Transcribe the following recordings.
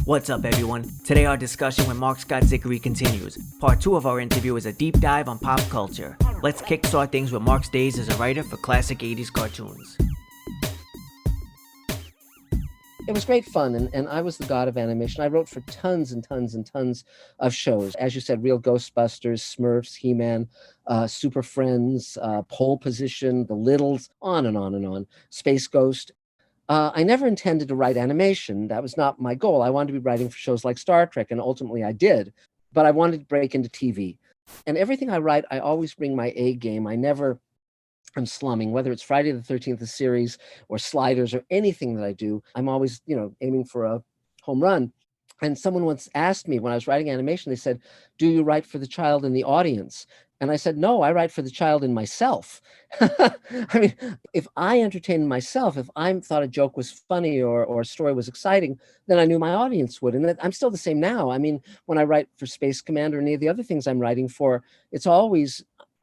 What's up, everyone? Today our discussion with Marc Scott Zicree continues. Part 2 of our interview is a deep dive on pop culture. Let's kickstart things with Marc's days as a writer for classic 80s cartoons. It was great fun, and I was the god of animation. I wrote for tons and tons and tons of shows. As you said, Real Ghostbusters, Smurfs, He-Man, Super Friends, Pole Position, The Littles, on and on and on, Space Ghost. I never intended to write animation. That was not my goal. I wanted to be writing for shows like Star Trek, and ultimately I did. But I wanted to break into TV. And everything I write, I always bring my A game. I'm slumming, whether it's Friday the 13th, the series, or Sliders, or anything that I do. I'm always, aiming for a home run. And someone once asked me when I was writing animation, they said, "Do you write for the child in the audience?" And I said, "No, I write for the child in myself." I mean, if I entertained myself, if I thought a joke was funny or a story was exciting, then I knew my audience would. And I'm still the same now. I mean, when I write for Space Command or any of the other things I'm writing for,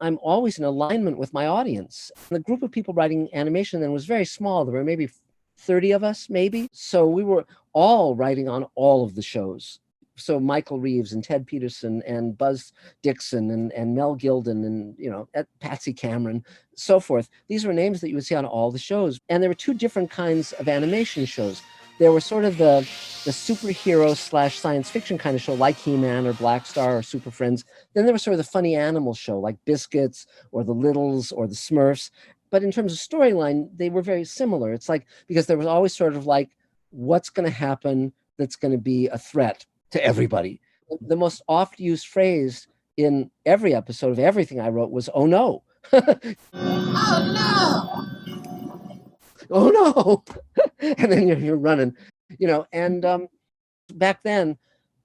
I'm always in alignment with my audience. And the group of people writing animation then was very small. There were maybe 30 of us, maybe. So we were all writing on all of the shows. So Michael Reeves and Ted Peterson and Buzz Dixon and Mel Gilden and, Patsy Cameron, so forth. These were names that you would see on all the shows. And there were two different kinds of animation shows. There were sort of the superhero / science fiction kind of show like He-Man or Black Star or Super Friends. Then there was sort of the funny animal show like Biscuits or The Littles or the Smurfs. But in terms of storyline, they were very similar. It's like, because there was always sort of like, what's going to happen that's going to be a threat to everybody. The most oft used phrase in every episode of everything I wrote was, "Oh no." Oh no. Oh no. And then you're running, and back then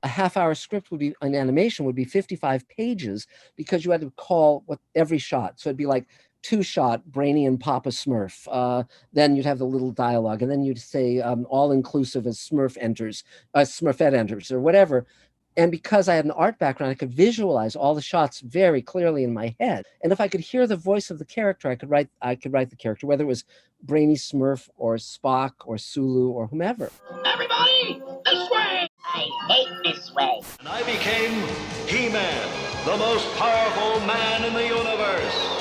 a half-hour script an animation would be 55 pages because you had to call every shot. So it'd be like 2-shot Brainy and Papa Smurf. Then you'd have the little dialogue, and then you'd say all inclusive as Smurfette enters, or whatever. And because I had an art background, I could visualize all the shots very clearly in my head. And if I could hear the voice of the character, I could write the character, whether it was Brainy Smurf or Spock or Sulu or whomever. Everybody, this way! I hate this way. And I became He-Man, the most powerful man in the universe.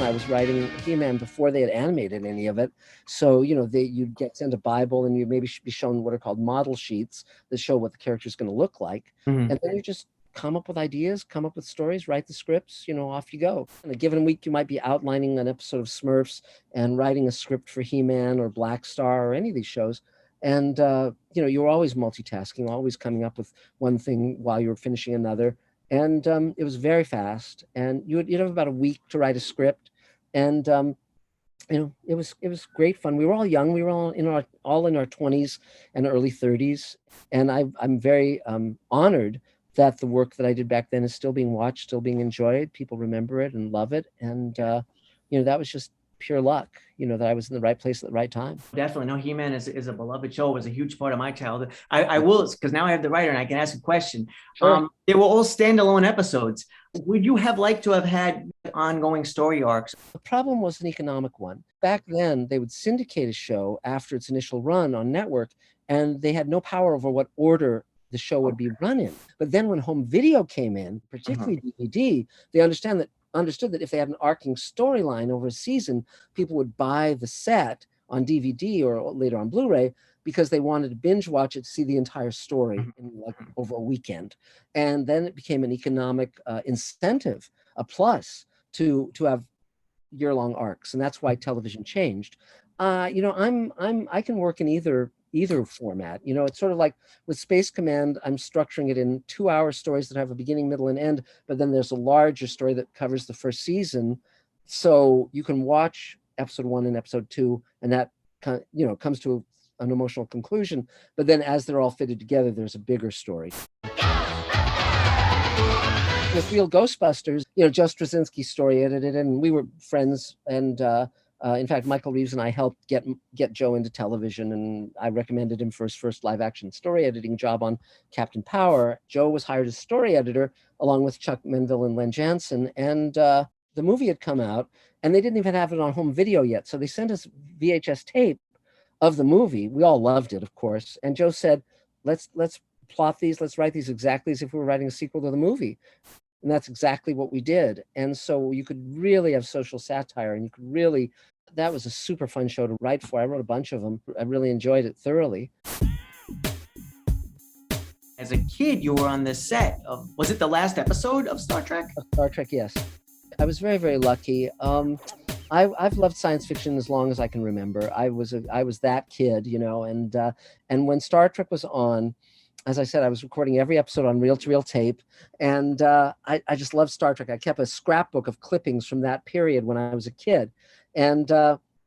I was writing He-Man before they had animated any of it. So, you'd get sent a Bible and you maybe be shown what are called model sheets that show what the character is going to look like. Mm-hmm. And then you just come up with ideas, come up with stories, write the scripts, off you go. In a given week, you might be outlining an episode of Smurfs and writing a script for He-Man or Black Star or any of these shows. And, you were always multitasking, always coming up with one thing while you were finishing another. And it was very fast. And you'd have about a week to write a script. And, it was great fun. We were all young. We were all in our 20s and early 30s. And I'm very honored that the work that I did back then is still being watched, still being enjoyed. People remember it and love it. And, that was just pure luck, that I was in the right place at the right time. Definitely. No, He-Man is a beloved show. It was a huge part of my childhood. I will, because now I have the writer and I can ask a question. Sure. They were all standalone episodes. Would you have liked to have had ongoing story arcs? The problem was an economic one. Back then, they would syndicate a show after its initial run on network, and they had no power over what order the show would be run in. But then when home video came in, particularly DVD, they understood that if they had an arcing storyline over a season, people would buy the set on DVD or later on Blu-ray because they wanted to binge watch it to see the entire story in over a weekend. And then it became an economic incentive, a plus to have year-long arcs, and that's why television changed. I can work in either format. It's sort of like with Space Command, I'm structuring it in 2-hour stories that have a beginning, middle, and end, but then there's a larger story that covers the first season. So you can watch episode 1 and episode 2, and that comes to an emotional conclusion. But then as they're all fitted together, there's a bigger story. With Real Ghostbusters, Joe Straczynski story edited, and we were friends, and in fact, Michael Reeves and I helped get Joe into television, and I recommended him for his first live-action story editing job on Captain Power. Joe was hired as story editor, along with Chuck Menville and Len Jansen, and the movie had come out, and they didn't even have it on home video yet, so they sent us VHS tape of the movie. We all loved it, of course. And Joe said, let's plot these, let's write these exactly as if we were writing a sequel to the movie. And that's exactly what we did. And so you could really have social satire, and you could really, that was a super fun show to write for. I wrote a bunch of them. I really enjoyed it thoroughly. As a kid, you were on the set of, was it the last episode of Star Trek? Star Trek, yes. I was very, very lucky. I've loved science fiction as long as I can remember. I was that kid, and when Star Trek was on, as I said, I was recording every episode on reel-to-reel tape, and I just loved Star Trek. I kept a scrapbook of clippings from that period when I was a kid, and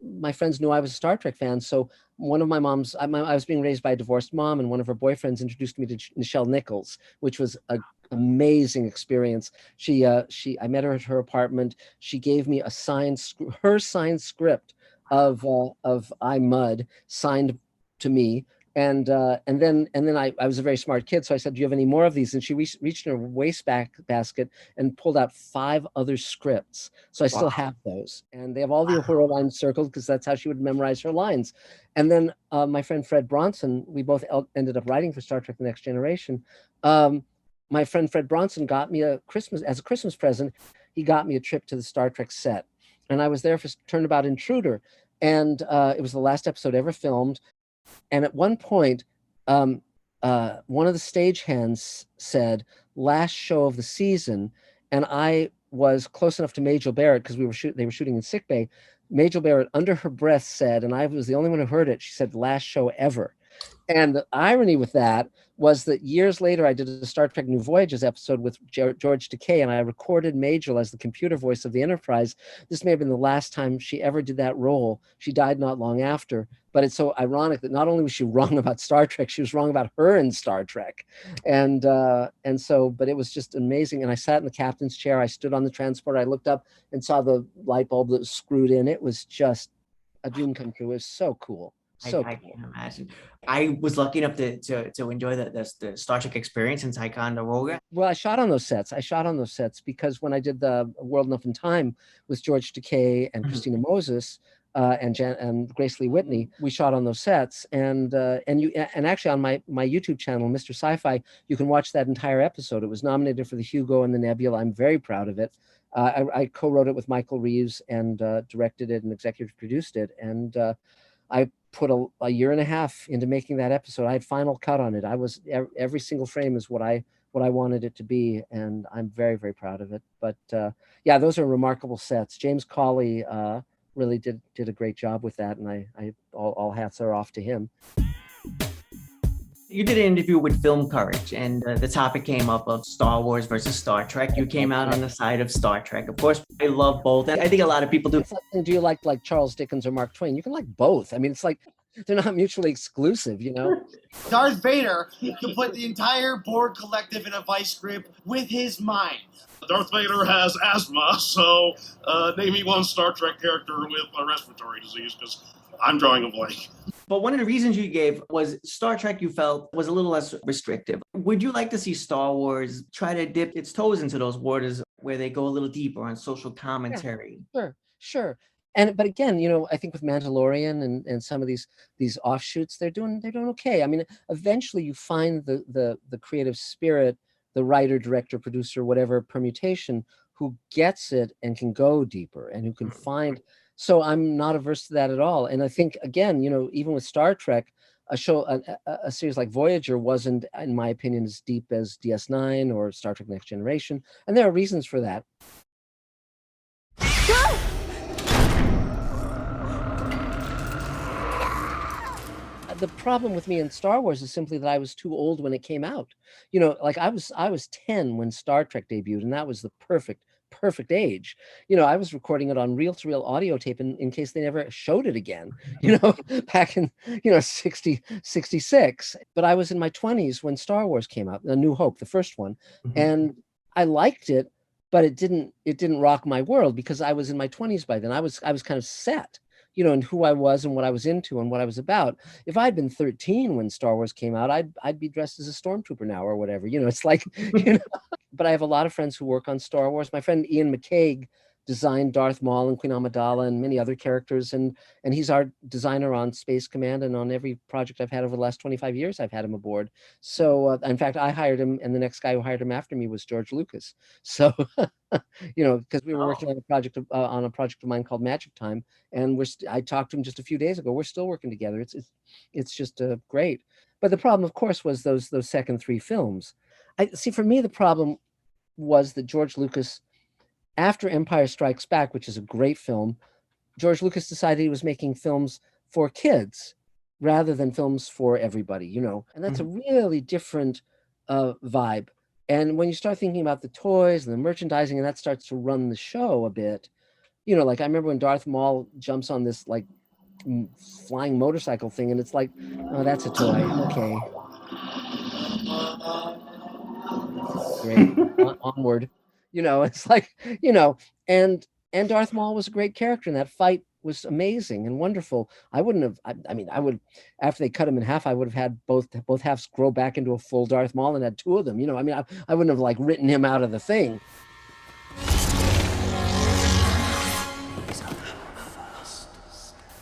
my friends knew I was a Star Trek fan. So one of my mom's, I was being raised by a divorced mom, and one of her boyfriends introduced me to Nichelle Nichols, which was an amazing experience. I met her at her apartment. She gave me her signed script of I Mud, signed to me. And then I was a very smart kid, so I said, "Do you have any more of these?" And she reached in her basket and pulled out 5 other scripts. So I still have those, and they have all the Uhura lines circled because that's how she would memorize her lines. And then my friend Fred Bronson, we both ended up writing for Star Trek: The Next Generation. My friend Fred Bronson got me as a Christmas present. He got me a trip to the Star Trek set, and I was there for Turnabout Intruder, and it was the last episode ever filmed. And at one point, one of the stagehands said, "Last show of the season," and I was close enough to Majel Barrett because they were shooting in sickbay. Majel Barrett, under her breath, said, and I was the only one who heard it, she said, "Last show ever." And the irony with that was that years later, I did a Star Trek New Voyages episode with George Takei, and I recorded Majel as the computer voice of the Enterprise. This may have been the last time she ever did that role. She died not long after. But it's so ironic that not only was she wrong about Star Trek, she was wrong about her in Star Trek. But it was just amazing. And I sat in the captain's chair. I stood on the transporter. I looked up and saw the light bulb that was screwed in. It was just a dream come true. It was so cool. I can't imagine. I was lucky enough to enjoy the Star Trek experience in Ticonderoga. Well, I shot on those sets because when I did the World Enough in Time with George Takei and Christina Moses and Grace Lee Whitney, we shot on those sets. And actually on my YouTube channel, Mr. Sci-Fi, you can watch that entire episode. It was nominated for the Hugo and the Nebula. I'm very proud of it. I co-wrote it with Michael Reeves and directed it and executive produced it. And I put a year and a half into making that episode. I had final cut on it. Every single frame is what I wanted it to be, and I'm very, very proud of it. But yeah, those are remarkable sets. James Cawley really did a great job with that, and all hats are off to him. You did an interview with Film Courage, and the topic came up of Star Wars versus Star Trek. You came out on the side of Star Trek. Of course, I love both, and I think a lot of people do. Do you like Charles Dickens or Mark Twain? You can like both. I mean, it's like they're not mutually exclusive, Darth Vader can put the entire Borg collective in a vice grip with his mind. Darth Vader has asthma, so name me one Star Trek character with a respiratory disease, because I'm drawing a blank. But one of the reasons you gave was Star Trek, you felt, was a little less restrictive. Would you like to see Star Wars try to dip its toes into those waters where they go a little deeper on social commentary? Yeah, sure. But again, I think with Mandalorian and some of these offshoots, they're doing okay. I mean, eventually you find the creative spirit, the writer, director, producer, whatever permutation, who gets it and can go deeper and who can find. So I'm not averse to that at all. And I think, again, even with Star Trek, a series like Voyager wasn't, in my opinion, as deep as DS9 or Star Trek Next Generation. And there are reasons for that. The problem with me in Star Wars is simply that I was too old when it came out. I was 10 when Star Trek debuted, and that was the perfect age. I was recording it on reel-to-reel audio tape in case they never showed it again, back in 66. But I was in my 20s when Star Wars came out, A New Hope, the first one, and I liked it, but it didn't rock my world because I was in my 20s by then. I was kind of set, in who I was and what I was into and what I was about. If I'd been 13 when Star Wars came out, I'd be dressed as a stormtrooper now or whatever. It's like, But I have a lot of friends who work on Star Wars. My friend Ian McCaig designed Darth Maul and Queen Amidala and many other characters, and he's our designer on Space Command, and on every project I've had over the last 25 years, I've had him aboard. So, in fact, I hired him, and the next guy who hired him after me was George Lucas. So, because we were working on a project of mine called Magic Time, and I talked to him just a few days ago. We're still working together. It's just great. But the problem, of course, was those second three films. I see. For me, the problem was that George Lucas, after Empire Strikes Back, which is a great film, George Lucas decided he was making films for kids rather than films for everybody, and that's a really different vibe. And when you start thinking about the toys and the merchandising, and that starts to run the show a bit, like I remember when Darth Maul jumps on this like flying motorcycle thing, and it's like, oh, that's a toy. Okay. Great. Onward. It's like, and Darth Maul was a great character, and that fight was amazing and wonderful. I wouldn't have, I mean, I would, after they cut him in half, I would have had both halves grow back into a full Darth Maul and had two of them. I wouldn't have like written him out of the thing.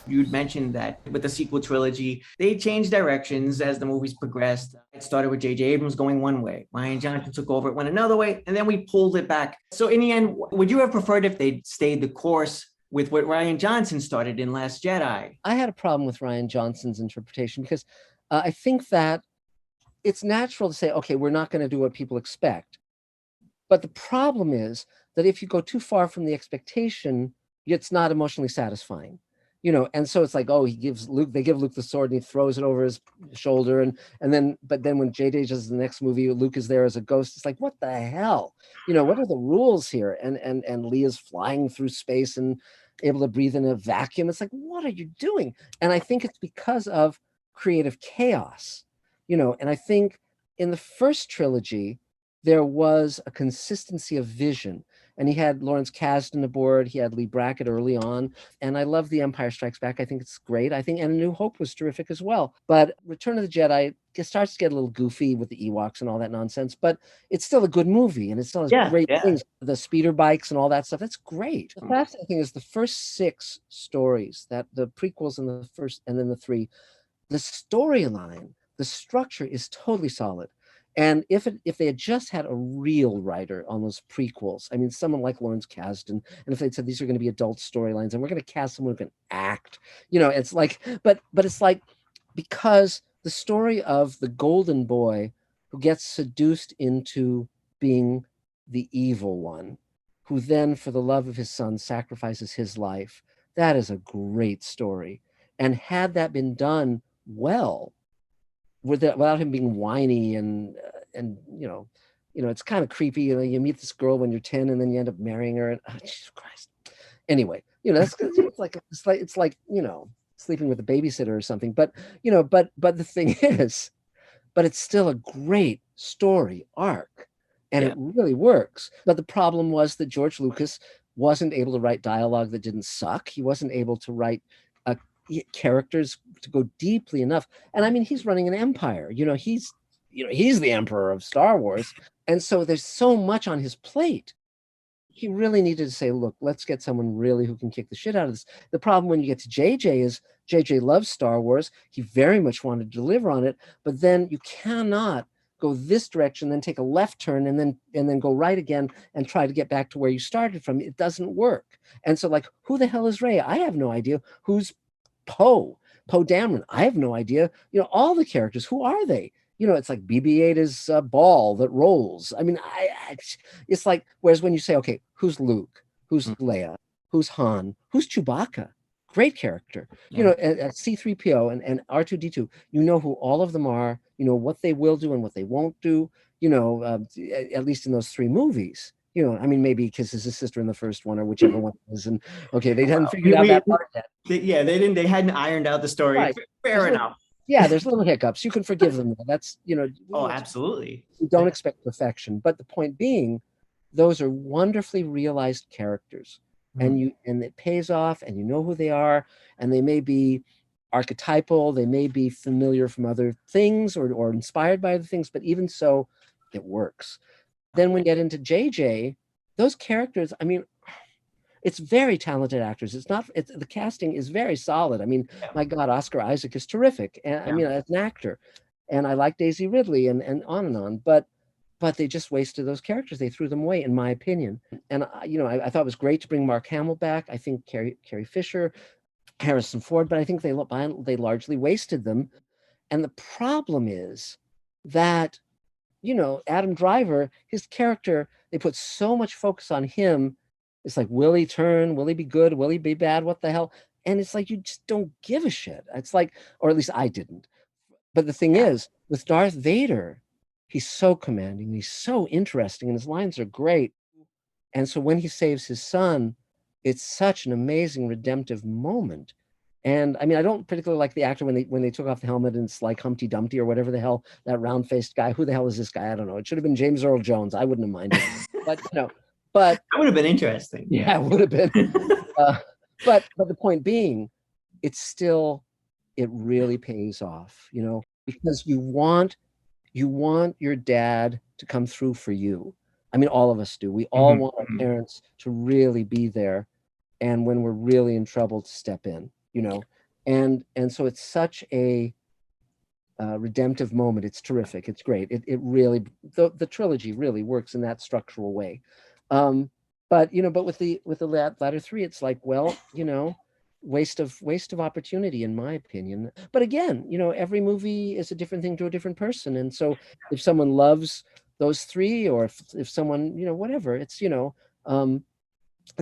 You'd mentioned that with the sequel trilogy, they changed directions as the movies progressed. It started with J.J. Abrams going one way. Rian Johnson took over, it went another way, and then we pulled it back. So in the end, would you have preferred if they'd stayed the course with what Rian Johnson started in Last Jedi? I had a problem with Rian Johnson's interpretation because I think that it's natural to say, okay, we're not going to do what people expect. But the problem is that if you go too far from the expectation, it's not emotionally satisfying. And so it's like, oh, they give Luke the sword and he throws it over his shoulder. But then when JJ does the next movie, Luke is there as a ghost. It's like, what the hell? What are the rules here? And Leia's flying through space and able to breathe in a vacuum. It's like, what are you doing? And I think it's because of creative chaos, and I think in the first trilogy, there was a consistency of vision. And he had Lawrence Kasdan aboard. He had Lee Brackett early on. And I love The Empire Strikes Back. I think it's great. And A New Hope was terrific as well. But Return of the Jedi starts to get a little goofy with the Ewoks and all that nonsense. But it's still a good movie. And it still has great things. The speeder bikes and all that stuff. That's great. The fascinating thing is the first 6 stories, that the prequels and the first, and then the 3, the storyline, the structure is totally solid. And if they had just had a real writer on those prequels, I mean, someone like Lawrence Kasdan, and if they'd said these are going to be adult storylines, and we're going to cast someone who can act, it's like, but it's like, because the story of the golden boy who gets seduced into being the evil one, who then, for the love of his son, sacrifices his life, that is a great story. And had that been done well, without him being whiny and it's kind of creepy. You meet this girl when you're 10 and then you end up marrying her, and oh, Jesus Christ. Anyway, that's it's like sleeping with a babysitter or something. But the thing is, but it's still a great story arc, and it really works. But the problem was that George Lucas wasn't able to write dialogue that didn't suck. He wasn't able to write characters to go deeply enough. And I mean, he's running an empire. He's the emperor of Star Wars, and so there's so much on his plate. He really needed to say, look, let's get someone really who can kick the shit out of this. The problem when you get to JJ is JJ loves Star Wars. He very much wanted to deliver on it, but then you cannot go this direction, then take a left turn, and then go right again and try to get back to where you started from. It doesn't work. And so, like, who the hell is Rey? I have no idea. Who's Poe Dameron? I have no idea. All the characters, who are they? It's like BB-8's ball that rolls. I mean, it's like, whereas when you say, okay, who's Luke? Who's Leia? Who's Han? Who's Chewbacca? Great character. C-3PO and R2-D2, who all of them are, what they will do and what they won't do, at least in those 3 movies. I mean, maybe because it's his sister in the first one, or whichever one it is. And okay, they hadn't figured out that part yet. They hadn't ironed out the story. Right. Fair enough. There's little hiccups. You can forgive them. That's, Oh, absolutely. You don't expect perfection. But the point being, those are wonderfully realized characters. And it pays off, and you know who they are, and they may be archetypal, they may be familiar from other things or inspired by other things, but even so, it works. Then when you get into JJ, those characters, I mean, It's very talented actors. The casting is very solid. I mean, Yeah. my God, Oscar Isaac is terrific. And I mean, as an actor, and I like Daisy Ridley and on and on, but they just wasted those characters. They threw them away, in my opinion. And I thought it was great to bring Mark Hamill back. I think Carrie Fisher, Harrison Ford, but I think they largely wasted them. And the problem is that, Adam Driver, his character, they put so much focus on him. It's like, will he turn? Will he be good? Will he be bad? What the hell? And it's like, you just don't give a shit. It's like, or at least I didn't. But the thing is, with Darth Vader, he's so commanding, he's so interesting, and his lines are great. And so when he saves his son, it's such an amazing redemptive moment. And I mean, I don't particularly like the actor when they took off the helmet and it's like Humpty Dumpty or whatever the hell, that round-faced guy. Who the hell is this guy? I don't know. It should have been James Earl Jones. I wouldn't have minded. But but that would have been interesting. Yeah, it would have been. But the point being, it really pays off, because you want your dad to come through for you. I mean, all of us do. We all want our parents to really be there, and when we're really in trouble, to step in, and so it's such a redemptive moment. It's terrific. It's great. It really, the trilogy really works in that structural way. But with the latter three, it's like, well, waste of opportunity, in my opinion. But again, every movie is a different thing to a different person. And so if someone loves those three, or if someone, whatever, it's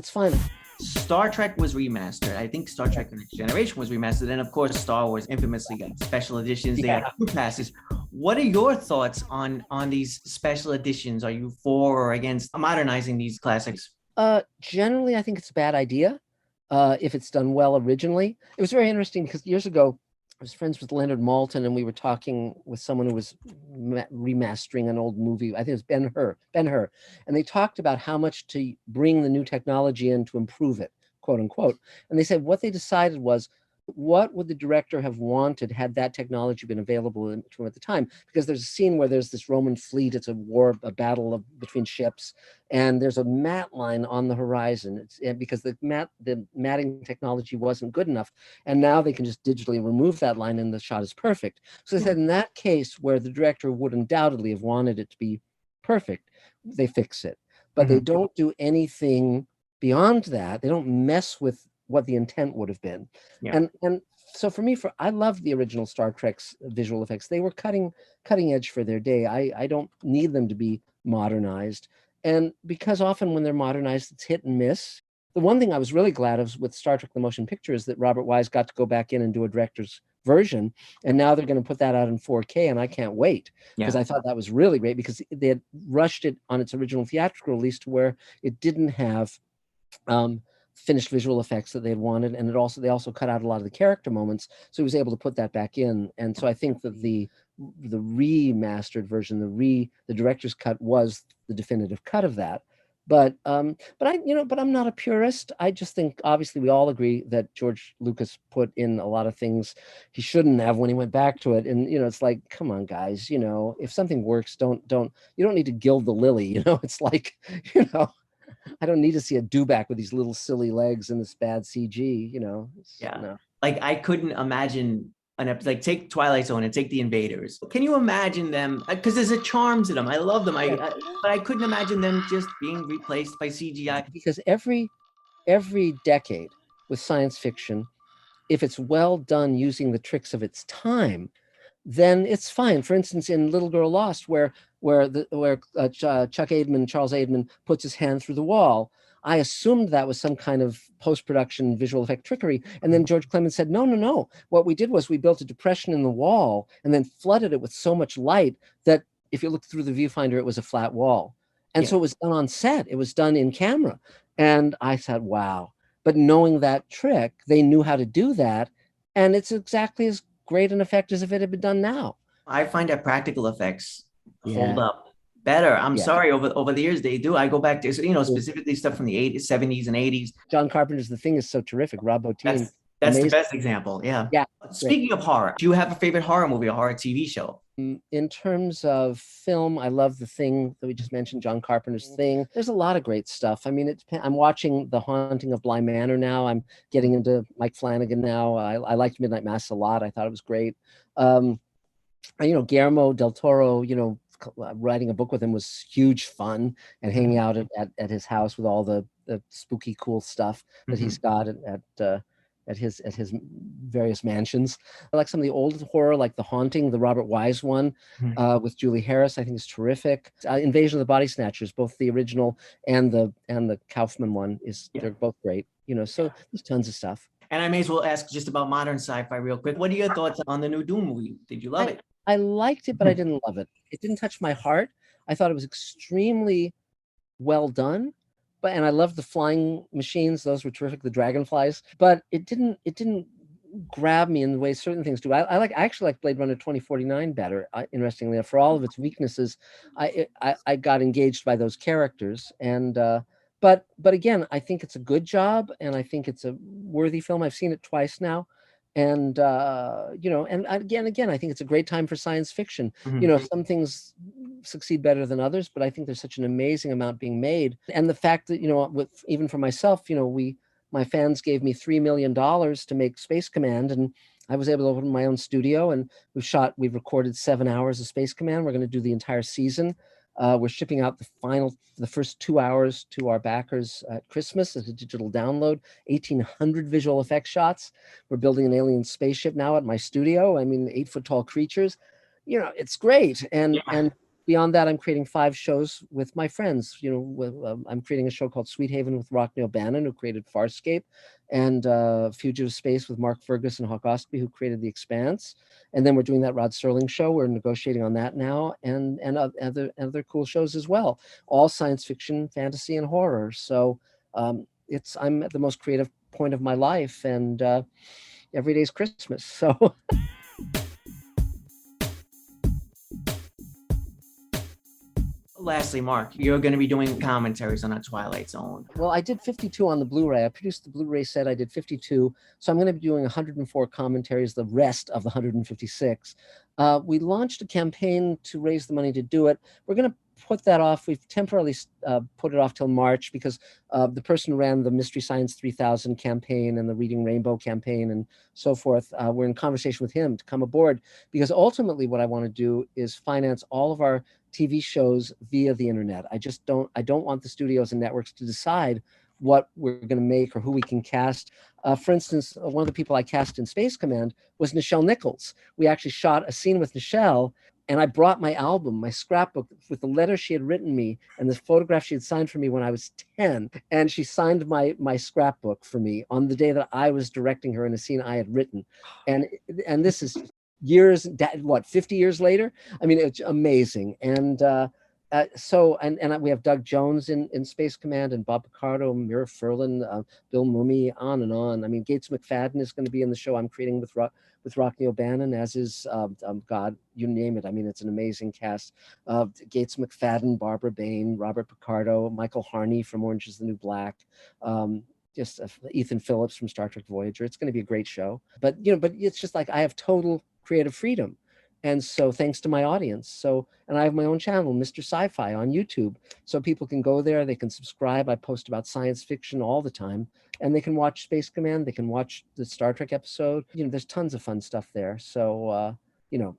fine. Star Trek was remastered. I think Star Trek: The Next Generation was remastered. And of course, Star Wars infamously got special editions. They had two passes. What are your thoughts on these special editions? Are you for or against modernizing these classics? Generally, I think it's a bad idea if it's done well originally. It was very interesting because years ago, I was friends with Leonard Maltin, and we were talking with someone who was remastering an old movie. I think it was Ben-Hur. And they talked about how much to bring the new technology in to improve it, quote unquote. And they said what they decided was, what would the director have wanted had that technology been available to him at the time? Because there's a scene where there's this Roman fleet. It's a battle between ships, and there's a matte line on the horizon. Because the matting technology wasn't good enough, and now they can just digitally remove that line, and the shot is perfect. So they said in that case, where the director would undoubtedly have wanted it to be perfect, they fix it, but they don't do anything beyond that. They don't mess with what the intent would have been. And so for me, I love the original Star Trek's visual effects. They were cutting edge for their day. I don't need them to be modernized. And because often when they're modernized, it's hit and miss. The one thing I was really glad of with Star Trek: The Motion Picture is that Robert Wise got to go back in and do a director's version. And now they're going to put that out in 4K, and I can't wait, because I thought that was really great, because they had rushed it on its original theatrical release to where it didn't have finished visual effects that they had wanted, and they also cut out a lot of the character moments, so he was able to put that back in. And so I think that the remastered version, the director's cut, was the definitive cut of that. But I'm not a purist. I just think, obviously, we all agree that George Lucas put in a lot of things he shouldn't have when he went back to it. And it's like, come on, guys, if something works, you don't need to gild the lily. It's like, I don't need to see a Dewback with these little silly legs and this bad CG, No. Like, I couldn't imagine an episode, like take Twilight Zone and take The Invaders. Can you imagine them? Because there's a charm to them. I love them. But I couldn't imagine them just being replaced by CGI. Because every decade with science fiction, if it's well done using the tricks of its time, then it's fine. For instance, in Little Girl Lost, where Charles Aidman puts his hand through the wall, I assumed that was some kind of post-production visual effect trickery. And then George Clemens said, no. What we did was we built a depression in the wall and then flooded it with so much light that if you look through the viewfinder, it was a flat wall. And so it was done on set. It was done in camera. And I thought, wow. But knowing that trick, they knew how to do that. And it's exactly as great an effect as if it had been done now. I find that practical effects hold up better. I'm sorry, over the years they do. I go back to specifically stuff from the 80s, 70s, and 80s. John Carpenter's The Thing is so terrific. Rob Bottin. That's the best example. Yeah. Yeah. Speaking of horror, do you have a favorite horror movie or horror TV show? In terms of film, I love The Thing that we just mentioned, John Carpenter's Thing. There's a lot of great stuff. I mean, I'm watching The Haunting of Bly Manor now. I'm getting into Mike Flanagan now. I liked Midnight Mass a lot. I thought it was great. Guillermo del Toro, writing a book with him was huge fun, and hanging out at his house with all the spooky, cool stuff that he's got at his various mansions. I like some of the old horror, like The Haunting, the Robert Wise one with Julie Harris. I think is terrific. Invasion of the Body Snatchers, both the original and the Kaufman one they're both great. So there's tons of stuff. And I may as well ask just about modern sci-fi real quick. What are your thoughts on the new Doom movie? Did you love it? I liked it, but I didn't love it. It didn't touch my heart. I thought it was extremely well done, and I loved the flying machines. Those were terrific, the dragonflies. But it didn't grab me in the way certain things do. I actually like Blade Runner 2049 better. Interestingly, for all of its weaknesses, I got engaged by those characters. And but again, I think it's a good job, and I think it's a worthy film. I've seen it twice now. And and again, I think it's a great time for science fiction. Some things succeed better than others, but I think there's such an amazing amount being made. And the fact that even for myself, my fans gave me $3 million to make Space Command, and I was able to open my own studio, and we've recorded 7 hours of Space Command. We're going to do the entire season. We're shipping out the first 2 hours to our backers at Christmas as a digital download, 1,800 visual effects shots. We're building an alien spaceship now at my studio. I mean, 8-foot-tall creatures. It's great. And beyond that, I'm creating 5 shows with my friends. I'm creating a show called Sweet Haven with Rockne O'Bannon, who created Farscape, and Fugitive Space with Mark Fergus and Hawk Ostby, who created The Expanse. And then we're doing that Rod Serling show. We're negotiating on that now, and other cool shows as well. All science fiction, fantasy, and horror. So I'm at the most creative point of my life, and every day's Christmas. So. Lastly, Mark, you're going to be doing commentaries on A Twilight Zone. Well, I did 52 on the Blu-ray. I produced the Blu-ray set. I did 52. So I'm going to be doing 104 commentaries, the rest of the 156. We launched a campaign to raise the money to do it. We're going to put that off. We've temporarily put it off till March because the person who ran the Mystery Science 3000 campaign and the Reading Rainbow campaign and so forth, we're in conversation with him to come aboard, because ultimately what I want to do is finance all of our TV shows via the internet. I don't want the studios and networks to decide what we're going to make or who we can cast. For instance, one of the people I cast in Space Command was Nichelle Nichols. We actually shot a scene with Nichelle, and I brought my album, my scrapbook, with the letter she had written me and the photograph she had signed for me when I was 10. And she signed my scrapbook for me on the day that I was directing her in a scene I had written. And this is years, 50 years later? I mean, it's amazing. And we have Doug Jones in Space Command, and Bob Picardo, Mira Furlan, Bill Mumy, on and on. I mean, Gates McFadden is going to be in the show I'm creating with Rockne O'Bannon, as is God, you name it. I mean, it's an amazing cast. Gates McFadden, Barbara Bain, Robert Picardo, Michael Harney from Orange is the New Black. Ethan Phillips from Star Trek Voyager. It's going to be a great show. But it's just like I have total creative freedom. And so thanks to my audience. And I have my own channel, Mr. Sci-Fi, on YouTube. So people can go there, they can subscribe. I post about science fiction all the time, and they can watch Space Command. They can watch the Star Trek episode. There's tons of fun stuff there. So,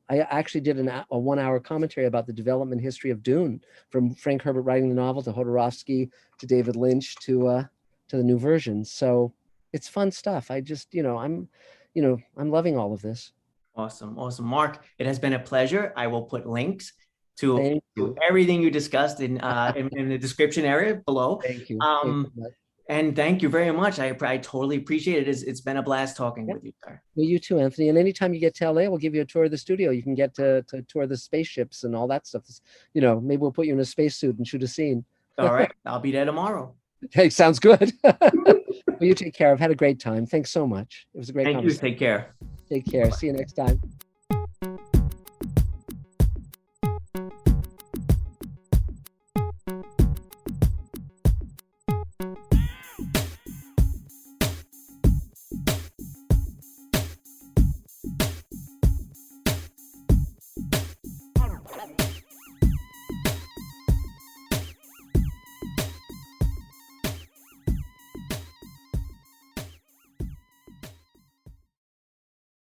I actually did a 1-hour commentary about the development history of Dune, from Frank Herbert writing the novel to Jodorowsky to David Lynch to the new version. So it's fun stuff. I just, I'm loving all of this. Awesome. Mark, it has been a pleasure. I will put links to everything you discussed in the description area below. Thank you. And thank you very much. I totally appreciate it. It's been a blast talking with you, sir. Well, you too, Anthony. And anytime you get to LA, we'll give you a tour of the studio. You can get to tour the spaceships and all that stuff. Maybe we'll put you in a spacesuit and shoot a scene. All right. I'll be there tomorrow. Hey, sounds good. Well, you take care. I've had a great time. Thanks so much. It was a great conversation. Thank you. Take care. Take care. See you next time.